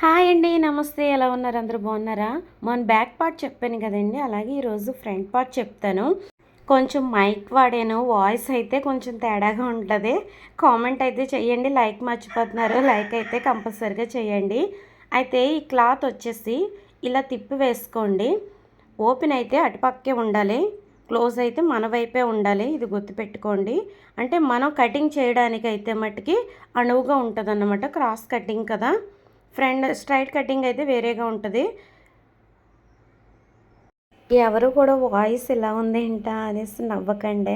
Hi అండి. నమస్తే. ఎలా ఉన్నారు? అందరూ బాగున్నారా? మొన్న బ్యాక్ పార్ట్ చెప్పాను కదండీ! అలాగే ఈరోజు ఫ్రంట్ పార్ట్ చెప్తాను. కొంచెం మైక్ వాడాను. వాయిస్ అయితే కొంచెం తేడాగా ఉంటది. కామెంట్ అయితే చేయండి. లైక్ మర్చిపోతున్నారు. లైక్ అయితే కంపల్సరీగా చేయండి. అయితే ఈ క్లాత్ వచ్చేసి ఇలా తిప్పి వేసుకోండి. ఓపెన్ అయితే అటుపక్కే ఉండాలి. క్లోజ్ అయితే మన వైపే ఉండాలి. ఇది గుర్తుపెట్టుకోండి. అంటే మనం కటింగ్ చేయడానికైతే మట్టుకి అణువుగా ఉంటదన్నమాట. క్రాస్ కటింగ్ కదా! ఫ్రంట్ స్ట్రైట్ కటింగ్ అయితే వేరేగా ఉంటుంది. ఎవరు కూడా వాయిస్ ఇలా ఉంది ఏంటా అనేసి నవ్వకండే.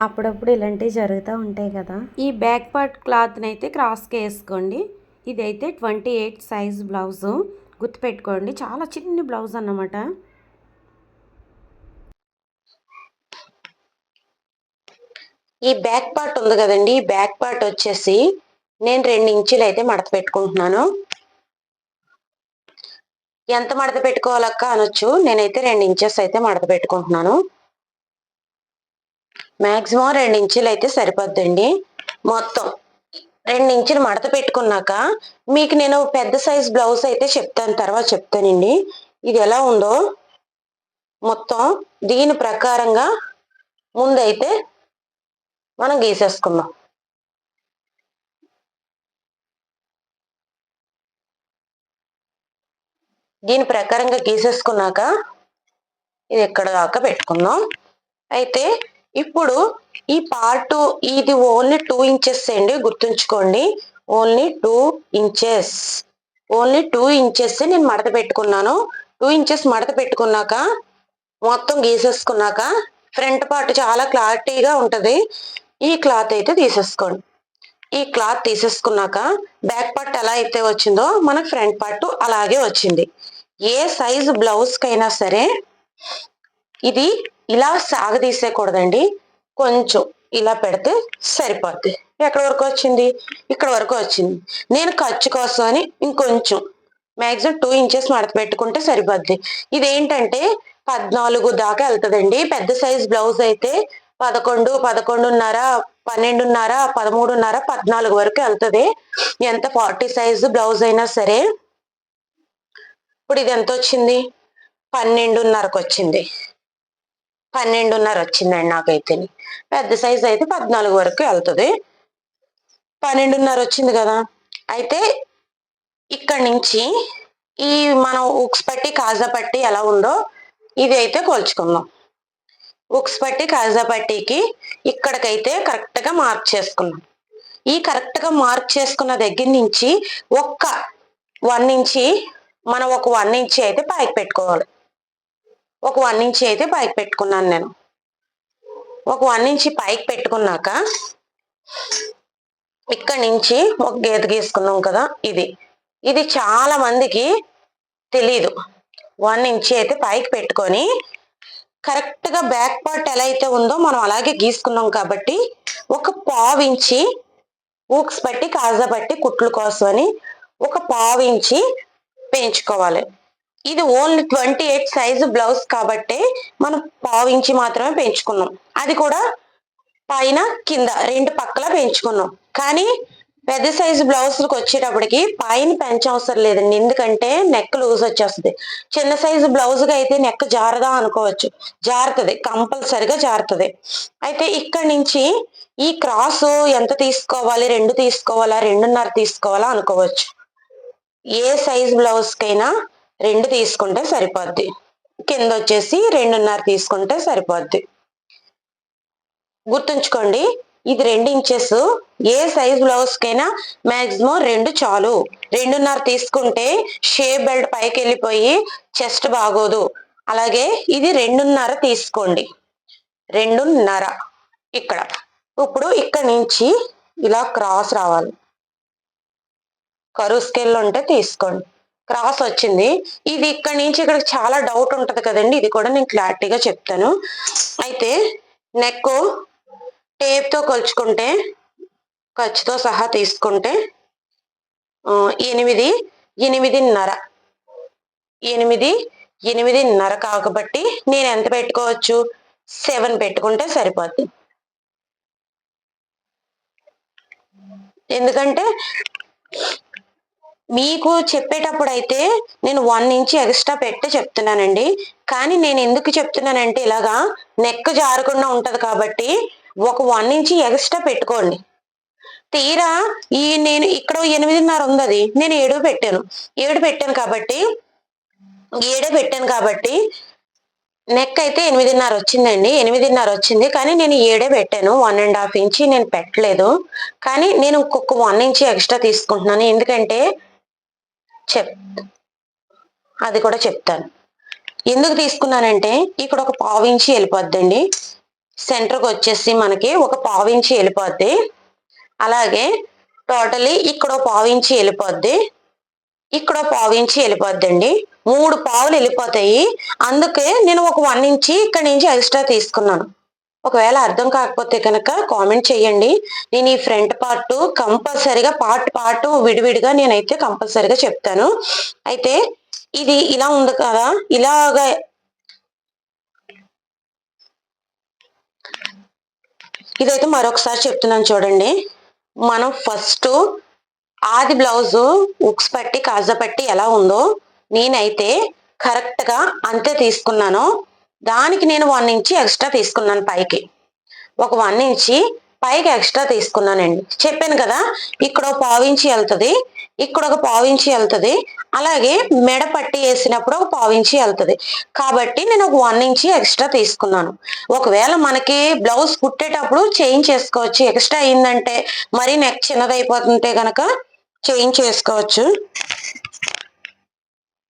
అప్పుడప్పుడు ఇలాంటివి జరుగుతూ ఉంటాయి కదా. ఈ బ్యాక్ పార్ట్ క్లాత్ని అయితే క్రాస్గా వేసుకోండి. ఇదైతే 28 సైజ్ బ్లౌజు. గుర్తుపెట్టుకోండి, చాలా చిన్న బ్లౌజ్ అన్నమాట. ఈ బ్యాక్ పార్ట్ ఉంది కదండి, ఈ బ్యాక్ పార్ట్ వచ్చేసి నేను 2 ఇంచులు అయితే మడత పెట్టుకుంటున్నాను. ఎంత మడత పెట్టుకోవాలక్క అనొచ్చు. నేనైతే 2 ఇంచెస్ అయితే మడత పెట్టుకుంటున్నాను. మాక్సిమం 2 ఇంచులు అయితే సరిపోద్దండి. మొత్తం 2 ఇంచులు మడత పెట్టుకున్నాక మీకు నేను పెద్ద సైజ్ బ్లౌజ్ అయితే చెప్తాను, తర్వాత చెప్తానండి. ఇది ఎలా ఉందో మొత్తం దీని ప్రకారంగా ముందైతే మనం గీసేసుకుందాం. దీని ప్రకారంగా గీసేసుకున్నాక ఇది ఎక్కడ దాకా పెట్టుకుందాం. అయితే ఇప్పుడు ఈ పార్ట్ ఇది ఓన్లీ 2 ఇంచెస్ అండి, గుర్తుంచుకోండి. Only 2 inches. ఓన్లీ 2 ఇంచెస్ నేను మడత పెట్టుకున్నాను. 2 ఇంచెస్ మడత పెట్టుకున్నాక మొత్తం గీసేసుకున్నాక ఫ్రంట్ పార్ట్ చాలా క్లారిటీగా ఉంటది. ఈ క్లాత్ అయితే తీసేసుకోండి. ఈ క్లాత్ తీసేసుకున్నాక బ్యాక్ పార్ట్ ఎలా అయితే వచ్చిందో మనకు ఫ్రంట్ పార్ట్ అలాగే వచ్చింది. ఏ సైజు బ్లౌజ్ కైనా సరే ఇది ఇలా సాగదీసేయకూడదండి. కొంచెం ఇలా పెడితే సరిపోద్ది. ఎక్కడి వరకు వచ్చింది? ఇక్కడ వరకు వచ్చింది. నేను ఖర్చు కోసం అని ఇంకొంచెం మ్యాక్సిమం 2 ఇంచెస్ మడత పెట్టుకుంటే సరిపోద్ది. ఇదేంటంటే 14 దాకా వెళ్తుందండి. పెద్ద సైజ్ బ్లౌజ్ అయితే 11, 11:30, 12:30, 13:30, 14 వరకు వెళ్తుంది. ఎంత 40 సైజు బ్లౌజ్ అయినా సరే. ఇప్పుడు ఇది ఎంత వచ్చింది? 12:30కు వచ్చింది. 12:30 వచ్చిందండి నాకైతే. పెద్ద సైజ్ అయితే 14 వరకు వెళ్తుంది. 12:30 వచ్చింది కదా. అయితే ఇక్కడి నుంచి ఈ మనం ఉక్స్ పట్టి కాజా పట్టి ఎలా ఉందో ఇది అయితే కొలుచుకుందాం. ఉక్స్ పట్టి కాజా పట్టికి ఇక్కడికైతే కరెక్ట్ గా మార్క్ చేసుకున్నాం. ఈ కరెక్ట్ గా మార్క్ చేసుకున్న దగ్గర నుంచి ఒక్క 1 ఇంచి మనం ఒక 1 ఇంచి అయితే పైకి పెట్టుకోవాలి. ఒక 1 ఇంచి అయితే పైకి పెట్టుకున్నాను నేను. ఒక 1 ఇంచి పైకి పెట్టుకున్నాక ఇక్కడి నుంచి ఒక గీత గీసుకున్నాం కదా. ఇది చాలా మందికి తెలీదు. 1 ఇంచి అయితే పైకి పెట్టుకొని కరెక్ట్ గా బ్యాక్ పార్ట్ ఎలా అయితే ఉందో మనం అలాగే గీసుకున్నాం కాబట్టి ఒక 1/2 ఇంచి ఊక్స్ పట్టి కాజా పట్టి కుట్లు కోసం అని ఒక 1/2 ఇంచి పెంచుకోవాలి. ఇది ఓన్లీ 28 సైజు బ్లౌజ్ కాబట్టి మనం 1/2 ఇంచి మాత్రమే పెంచుకున్నాం. అది కూడా పైన కింద 2 పక్కల పెంచుకున్నాం. కానీ పెద్ద సైజు బ్లౌజ్లకు వచ్చేటప్పటికి పైన పెంచవసరం లేదండి. ఎందుకంటే నెక్ లూజ్ వచ్చేస్తుంది. చిన్న సైజు బ్లౌజ్గా అయితే నెక్ జారదా అనుకోవచ్చు. జారుతుంది, కంపల్సరిగా జారుతుంది. అయితే ఇక్కడి నుంచి ఈ క్రాస్ ఎంత తీసుకోవాలి? 2 తీసుకోవాలా, 2:30 తీసుకోవాలా అనుకోవచ్చు. ఏ సైజు బ్లౌజ్కైనా 2 తీసుకుంటే సరిపోద్ది. కింద వచ్చేసి 2:30 తీసుకుంటే సరిపోద్ది. గుర్తుంచుకోండి, ఇది 2 ఇంచెస్. ఏ సైజ్ బ్లౌజ్ కైనా మాక్సిమం 2 చాలు. 2:30 తీసుకుంటే షేప్ బెల్ట్ పైకి వెళ్ళిపోయి చెస్ట్ బాగోదు. అలాగే ఇది 2:30 తీసుకోండి. 2:30 ఇక్కడ. ఇప్పుడు ఇక్కడ నుంచి ఇలా క్రాస్ రావాలి. కరువు స్కేల్ ఉంటే తీసుకోండి. క్రాస్ వచ్చింది. ఇది ఇక్కడ నుంచి ఇక్కడికి చాలా డౌట్ ఉంటది కదండి. ఇది కూడా నేను క్లారిటీగా చెప్తాను. అయితే నెక్ టేప్ తో కొలుచుకుంటే ఖర్చుతో సహా తీసుకుంటే 8, 8:30 8:30 కాబట్టి నేను ఎంత పెట్టుకోవచ్చు? 7 పెట్టుకుంటే సరిపోద్ది. ఎందుకంటే మీకు చెప్పేటప్పుడు అయితే నేను 1 ఇంచ్ ఎక్స్ట్రా పెట్టి చెప్తున్నానండి. కానీ నేను ఎందుకు చెప్తున్నానంటే ఇలాగా నెక్ జారకుండా ఉంటది కాబట్టి ఒక 1 ఇంచ్ ఎక్స్ట్రా పెట్టుకోండి. తీరా నేను ఇక్కడ 8:30 ఉందది. నేను 7 పెట్టాను. 7 పెట్టాను కాబట్టి 7 పెట్టాను కాబట్టి నెక్ అయితే 8:30 వచ్చిందండి. 8:30 వచ్చింది. కానీ నేను 7 పెట్టాను. 1 ½ ఇంచ్ నేను పెట్టలేదు. కానీ నేను ఇంకొక 1 ఇంచ్ ఎక్స్ట్రా తీసుకుంటున్నాను. ఎందుకంటే చెప్ అది కూడా చెప్తాను. ఎందుకు తీసుకున్నానంటే ఇక్కడ ఒక పావించి వెళ్ళిపోద్దండి. సెంటర్‌కి వచ్చేసి మనకి ఒక పావించి వెళ్ళిపోద్ది. అలాగే టోటలీ ఇక్కడో పావించి వెళ్ళిపోద్ది. ఇక్కడో పావించి వెళ్ళిపోద్దండి. 3 పావులు వెళ్ళిపోతాయి. అందుకే నేను ఒక 1 ఇంచి ఇక్కడి నుంచి ఎక్స్ట్రా తీసుకున్నాను. ఒకవేళ అర్థం కాకపోతే కనుక కామెంట్ చేయండి. నేను ఈ ఫ్రంట్ పార్ట్ కంపల్సరీగా పార్ట్ విడివిడిగా నేనైతే కంపల్సరీగా చెప్తాను. అయితే ఇది ఇలా ఉంది కదా! ఇలాగా ఇదైతే మరొకసారి చెప్తున్నాను చూడండి. మనం ఫస్ట్ ఆది బ్లౌజు ఉక్స్ పట్టి, కాజా పట్టి ఎలా ఉందో నేనైతే కరెక్ట్‌గా అంతే తీసుకున్నాను. దానికి నేను 1 ఇంచ్ ఎక్స్ట్రా తీసుకున్నాను పైకి. ఒక 1 ఇంచి పైకి ఎక్స్ట్రా తీసుకున్నానండి. చెప్పాను కదా! ఇక్కడో పావించి ఎళ్తది. ఇక్కడొక పావించి ఎళ్తది. అలాగే మెడ పట్టి ఏసినప్పుడు ఒక పావించి ఎళ్తది. కాబట్టి నేను ఒక 1 ఇంచి ఎక్స్ట్రా తీసుకున్నాను. ఒకవేళ మనకి బ్లౌజ్ కుట్టేటప్పుడు చేంజ్ చేసుకోవచ్చు. ఎక్స్ట్రా అయిందంటే మరీ నెక్ చిన్నదైపోతుంటే గనక చేంజ్ చేసుకోవచ్చు.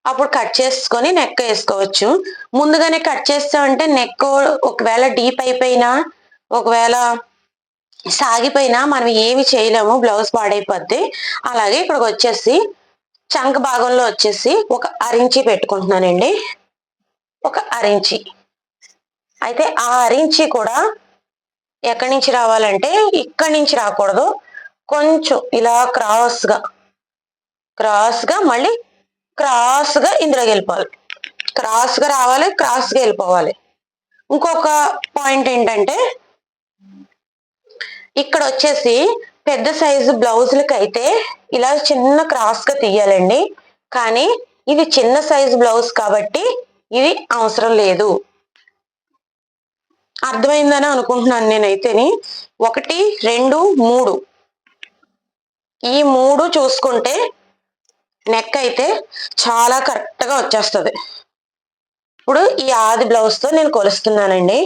అప్పుడు కట్ చేసుకొని నెక్ ఏసుకోవచ్చు. ముందుగానే కట్ చేసామంటే నెక్ ఒకవేళ డీప్ అయిపోయినా, ఒకవేళ సాగిపోయినా మనం ఏమి చేయలేము. బ్లౌజ్ పాడైపోద్ది. అలాగే ఇక్కడికొచ్చేసి చంక భాగంలో వచ్చేసి ఒక అరించి పెట్టుకుంటున్నానండి. ఒక అరించి. అయితే ఆ అరించి కూడా ఎక్కడి నుంచి రావాలంటే ఇక్కడి నుంచి రాకూడదు. కొంచెం ఇలా క్రాస్‌గా మళ్ళీ క్రాస్‌గా ఇందులోకెళ్ళిపోవాలి. క్రాస్‌గా రావాలి. క్రాస్‌గా ఎళ్ళిపోవాలి. ఇంకొక పాయింట్ ఏంటంటే ఇక్కడొచ్చేసి పెద్ద సైజు బ్లౌజులకైతే ఇలా చిన్న క్రాస్‌గా తీయాలండి. కానీ ఇది చిన్న సైజు బ్లౌజ్ కాబట్టి ఇది అవసరం లేదు. అర్థమైందని అనుకుంటున్నాను నేనైతేని. 1, 2, 3 ఈ 3 చూసుకుంటే నెక్ అయితే చాలా కరెక్ట్‌గా వచ్చేస్తది. ఇప్పుడు ఈ ఆది బ్లౌజ్‌తో నేను కొలుస్తున్నానండి.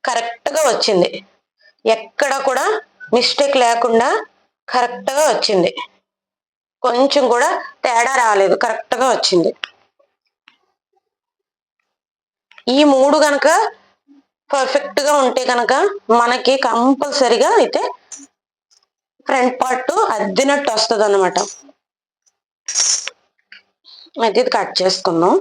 కరెక్ట్‌గా వచ్చింది. ఎక్కడ కూడా మిస్టేక్ లేకుండా కరెక్ట్‌గా వచ్చింది. కొంచెం కూడా తేడా రాలేదు. కరెక్ట్‌గా వచ్చింది. ఈ 3 గనక పర్ఫెక్ట్‌గా ఉంటే గనక మనకి కంపల్సరీగా అయితే ఫ్రంట్ పార్ట్ అద్దినట్టు వస్తదనమాట. అయితే ఇది కట్ చేసుకుందాం.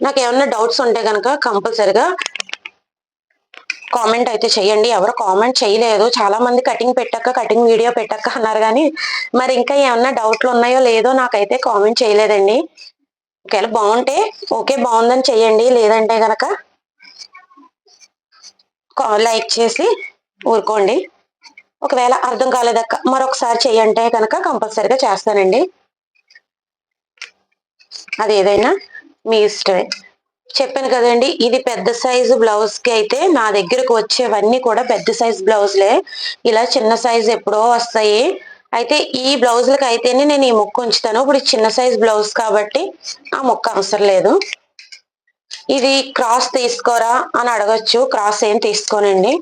నాకేమన్నా డౌట్స్ ఉంటే గనక కంపల్సరీగా కామెంట్ అయితే చేయండి. ఎవరు కామెంట్ చేయలేదు. చాలా మంది కటింగ్ వీడియో పెట్టాక అన్నారు గానీ, మరి ఇంకా ఏమన్నా డౌట్లు ఉన్నాయో లేదో నాకైతే కామెంట్ చేయలేదండి. ఒకవేళ బావుంటే ఓకే బావుందని చేయండి. లేదంటే గనక లైక్ చేసి ఊరుకోండి. ఒకవేళ అర్థం కాలేదక్క మరొకసారి చెయ్యంటే గనక కంపల్సరీగా చేస్తానండి. అదేదైనా మీ ఇష్టమే. చెప్పాను కదండీ! ఇది పెద్ద సైజు బ్లౌజ్‌కి అయితే నా దగ్గరకు వచ్చేవన్నీ కూడా పెద్ద సైజు బ్లౌజులే. ఇలా చిన్న సైజు ఎప్పుడో వస్తాయి. అయితే ఈ బ్లౌజులకైతేనే నేను ఈ ముక్క ఉంచుతాను. ఇప్పుడు ఇది చిన్న సైజు బ్లౌజ్ కాబట్టి ఆ ముక్క అవసరం లేదు. ఇది క్రాస్ తీసుకోరా అని అడగొచ్చు. క్రాస్ ఏం తీసుకోనండి.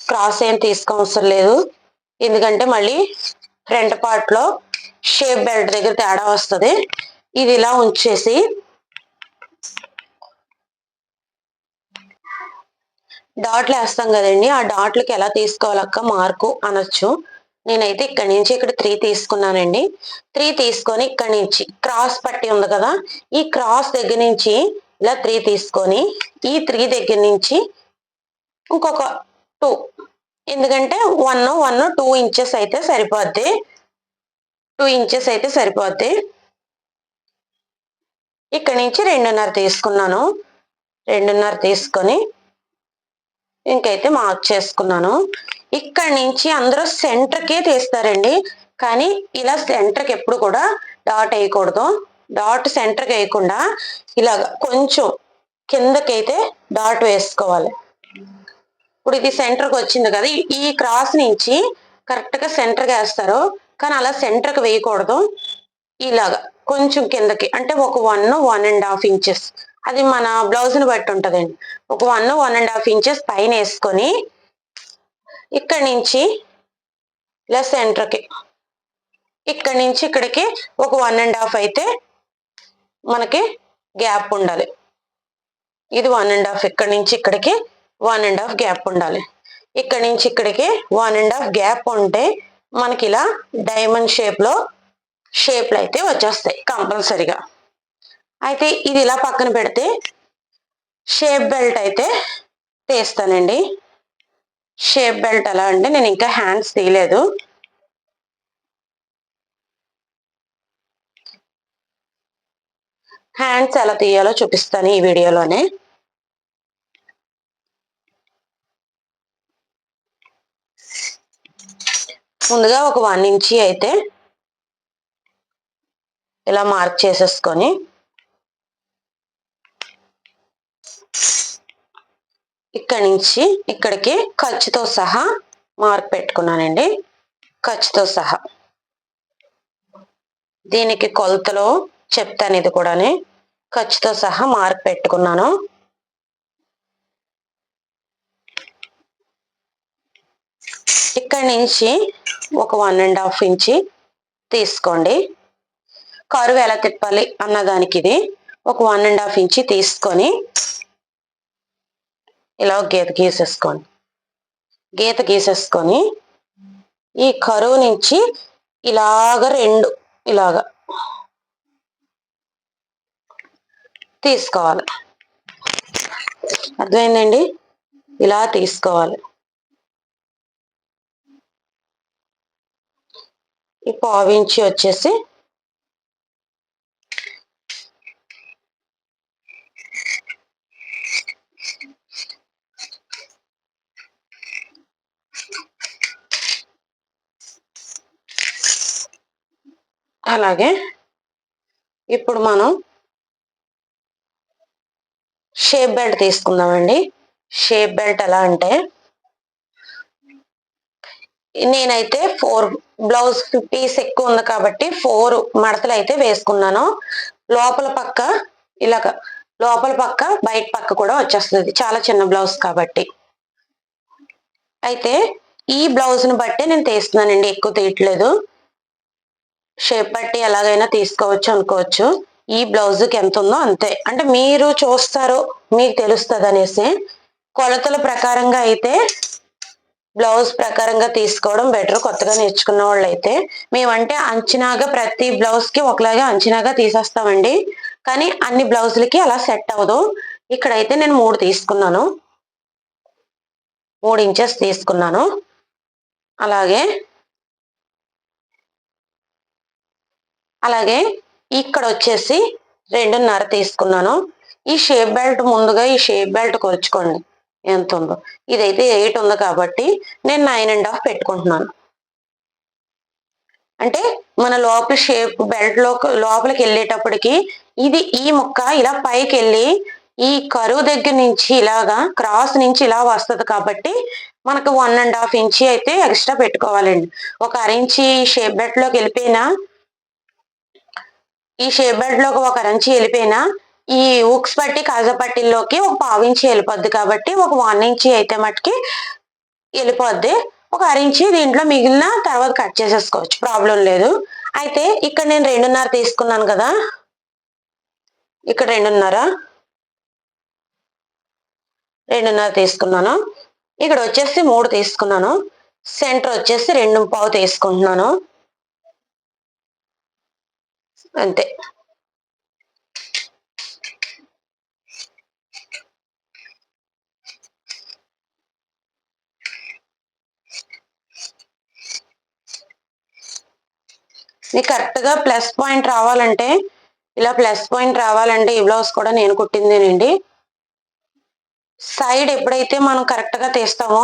క్రాస్ ఏం తీసుకోవసరం లేదు. ఎందుకంటే మళ్ళీ ఫ్రంట్ పార్ట్‌లో షేప్ బెల్ట్ దగ్గర తేడా వస్తది. ఇది ఇలా ఉంచేసి డాట్‌లేస్తాం గదండీ! ఆ డాట్‌లకి ఎలా తీసుకోవాలక్క మార్కు అనొచ్చు. నేనైతే ఇక్కడి నుంచి ఇక్కడ 3 తీసుకున్నానండి. 3 తీసుకొని ఇక్కడి నుంచి క్రాస్ పట్టి ఉంది కదా! ఈ క్రాస్ దగ్గర నుంచి ఇలా 3 తీసుకొని, ఈ 3 దగ్గర నుంచి ఇంకొక 2 ఎందుకంటే 2 ఇంచెస్ అయితే సరిపోద్ది. 2 ఇంచెస్ అయితే సరిపోద్ది. ఇక్కడి నుంచి 2.5 తీసుకున్నాను. 2.5 తీసుకొని ఇంకైతే మార్క్ చేసుకున్నాను. ఇక్కడి నుంచి అందరూ సెంటర్కే తీస్తారండి, కానీ ఇలా సెంటర్కి ఎప్పుడు కూడా డాట్ వేయకూడదు. డాట్ సెంటర్కి వేయకుండా ఇలాగ కొంచెం కిందకైతే డాట్ వేసుకోవాలి. ఇప్పుడు ఇది సెంటర్కి వచ్చింది కదా, ఈ క్రాస్ నుంచి కరెక్ట్గా సెంటర్కి వేస్తారు, కానీ అలా సెంటర్కి వేయకూడదు. ఇలాగా కొంచెం కిందకి, అంటే ఒక 1.5 ఇంచెస్, అది మన బ్లౌజ్ని బట్టి ఉంటుందండి. ఒక 1.5 ఇంచెస్ పైన వేసుకొని ఇక్కడి నుంచి ఇలా సెంటర్కి, ఇక్కడి నుంచి ఇక్కడికి ఒక 1.5 అయితే మనకి గ్యాప్ ఉండాలి. ఇది 1.5, ఇక్కడి నుంచి ఇక్కడికి 1.5 గ్యాప్ ఉండాలి. ఇక్కడి నుంచి ఇక్కడికి 1.5 గ్యాప్ ఉంటే మనకి ఇలా డైమండ్ షేప్లు అయితే వచ్చేస్తాయి కంపల్సరిగా. అయితే ఇది ఇలా పక్కన పెడితే షేప్ బెల్ట్ అయితే తీస్తానండి. షేప్ బెల్ట్ ఎలా అంటే, నేను ఇంకా హ్యాండ్స్ తీయలేదు. హ్యాండ్స్ ఎలా తీయాలో చూపిస్తాను ఈ వీడియోలోనే. ముందుగా ఒక 1 ఇంచ్ అయితే ఇలా మార్క్ చేసేసుకొని ఇక్కడి నుంచి ఇక్కడికి ఖర్చుతో సహా మార్క్ పెట్టుకున్నానండి. ఖర్చుతో సహా దీనికి కొలతలో చెప్తాను, ఇది కూడా ఖర్చుతో సహా మార్క్ పెట్టుకున్నాను. ఇక్కడి నుంచి ఒక 1.5 ఇంచ్ తీసుకోండి. కరువు ఎలా తిప్పాలి అన్నదానికి ఇది ఒక 1.5 ఇంచ్ తీసుకొని ఇలా గీత గీసేసుకొని ఈ కరువు నుంచి ఇలాగ 2 ఇలాగా తీసుకోవాలి. అర్థమైందండి? ఇలా తీసుకోవాలి. ఈ 1/4 ఇంచ్ వచ్చేసి అలాగే ఇప్పుడు మనం షేప్ బెల్ట్ తీసుకుందామండి. షేప్ బెల్ట్ ఎలా అంటే, నేనైతే 4 బ్లౌజ్ పీస్ ఎక్కువ ఉంది కాబట్టి 4 మడతలు అయితే వేసుకున్నాను. లోపల పక్క ఇలాగ, లోపల పక్క బయట పక్క కూడా వచ్చేస్తుంది, చాలా చిన్న బ్లౌజ్ కాబట్టి. అయితే ఈ బ్లౌజ్ని బట్టి నేను తీస్తున్నానండి, ఎక్కువ తీయట్లేదు. షేప్ బట్టి ఎలాగైనా తీసుకోవచ్చు అనుకోవచ్చు. ఈ బ్లౌజ్కి ఎంత ఉందో అంతే, అంటే మీరు చూస్తారు, మీకు తెలుస్తుంది అనేసి. కొలతల ప్రకారంగా అయితే బ్లౌజ్ ప్రకారంగా తీసుకోవడం బెటర్, కొత్తగా నేర్చుకున్న వాళ్ళు అయితే. మేమంటే అంచనాగా ప్రతి బ్లౌజ్కి ఒకలాగా అంచనాగా తీసేస్తామండి, కానీ అన్ని బ్లౌజులకి అలా సెట్ అవ్వదు. ఇక్కడైతే నేను 3 తీసుకున్నాను, 3 ఇంచెస్ తీసుకున్నాను. అలాగే ఇక్కడ వచ్చేసి 2.5 తీసుకున్నాను. ఈ షేప్ బెల్ట్ ముందుగా ఈ షేప్ బెల్ట్ కొలుచుకోండి ఎంత ఉందో. ఇదైతే 8 ఉంది కాబట్టి నేను 9.5 పెట్టుకుంటున్నాను. అంటే మన లోపల షేప్ బెల్ట్ లోపలికి వెళ్ళేటప్పటికి ఇది ఈ ముక్క ఇలా పైకి వెళ్ళి ఈ కరువు దగ్గర నుంచి ఇలాగా క్రాస్ నుంచి ఇలా వస్తుంది కాబట్టి మనకు 1.5 ఇంచ్ అయితే ఎక్స్ట్రా పెట్టుకోవాలండి. ఒక 1/2 ఇంచ్ షేప్ బెల్ట్ లోకి వెళ్ళిపోయినా, ఈ షేప్ బెల్ట్ లోకి ఒక 1/2 ఇంచ్ వెళ్ళిపోయినా, ఈ ఉక్స్ పట్టి కాజా పట్టీల్లోకి ఒక 1/4 ఇంచ్ వెళ్ళిపోద్ది కాబట్టి ఒక 1 ఇంచ్ అయితే మటుకి వెళ్ళిపోద్ది. ఒక 1/2 ఇంచ్ దీంట్లో మిగిలిన తర్వాత కట్ చేసేసుకోవచ్చు, ప్రాబ్లం లేదు. అయితే ఇక్కడ నేను 2.5 తీసుకున్నాను కదా, ఇక్కడ 2.5 తీసుకున్నాను. ఇక్కడ వచ్చేసి 3 తీసుకున్నాను. సెంటర్ వచ్చేసి 2.5 తీసుకుంటున్నాను అంతే. మీకు కరెక్ట్గా ప్లస్ పాయింట్ రావాలంటే, ఇలా ప్లస్ పాయింట్ రావాలంటే ఈ బ్లౌజ్ కూడా నేను కుట్టిందేనండి. సైడ్ ఎప్పుడైతే మనం కరెక్ట్ గా తీస్తామో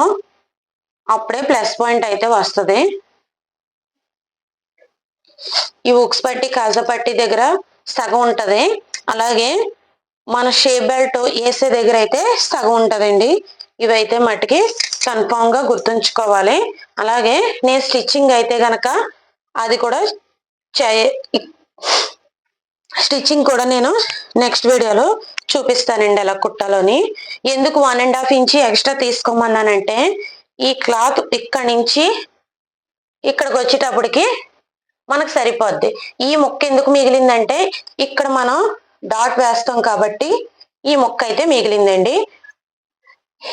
అప్పుడే ప్లస్ పాయింట్ అయితే వస్తుంది. ఈ ఉక్స్ పట్టి కాజా పట్టి దగ్గర సగం ఉంటది, అలాగే మన షేప్ బెల్ట్ వేసే దగ్గర అయితే సగం ఉంటదండి. ఇవైతే మట్టుకి కన్ఫామ్ గా గుర్తుంచుకోవాలి. అలాగే నేను స్టిచ్చింగ్ అయితే గనక అది కూడా స్టిచ్చింగ్ కూడా నేను నెక్స్ట్ వీడియోలో చూపిస్తానండి ఎలా కుట్టాలని. ఎందుకు 1.5 ఇంచ్ ఎక్స్ట్రా తీసుకోమన్నానంటే ఈ క్లాత్ ఇక్కడి నుంచి ఇక్కడికి వచ్చేటప్పటికి మనకు సరిపోద్ది. ఈ ముక్క ఎందుకు మిగిలిందంటే ఇక్కడ మనం డాట్ వేస్తాం కాబట్టి ఈ ముక్క అయితే మిగిలిందండి.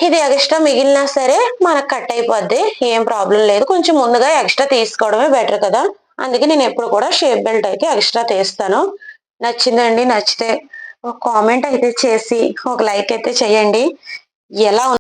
ఇది ఎక్స్ట్రా మిగిలినా సరే మనకు కట్ అయిపోద్ది, ఏం ప్రాబ్లం లేదు. కొంచెం ముందుగా ఎక్స్ట్రా తీసుకోవడమే బెటర్ కదా, అందుకే నేను ఎప్పుడు కూడా షేప్ బెల్ట్ అయితే ఎక్స్ట్రా తీస్తాను. నచ్చిందండి, నచ్చితే ఒక కామెంట్ అయితే చేసి ఒక లైక్ అయితే చేయండి. ఎలా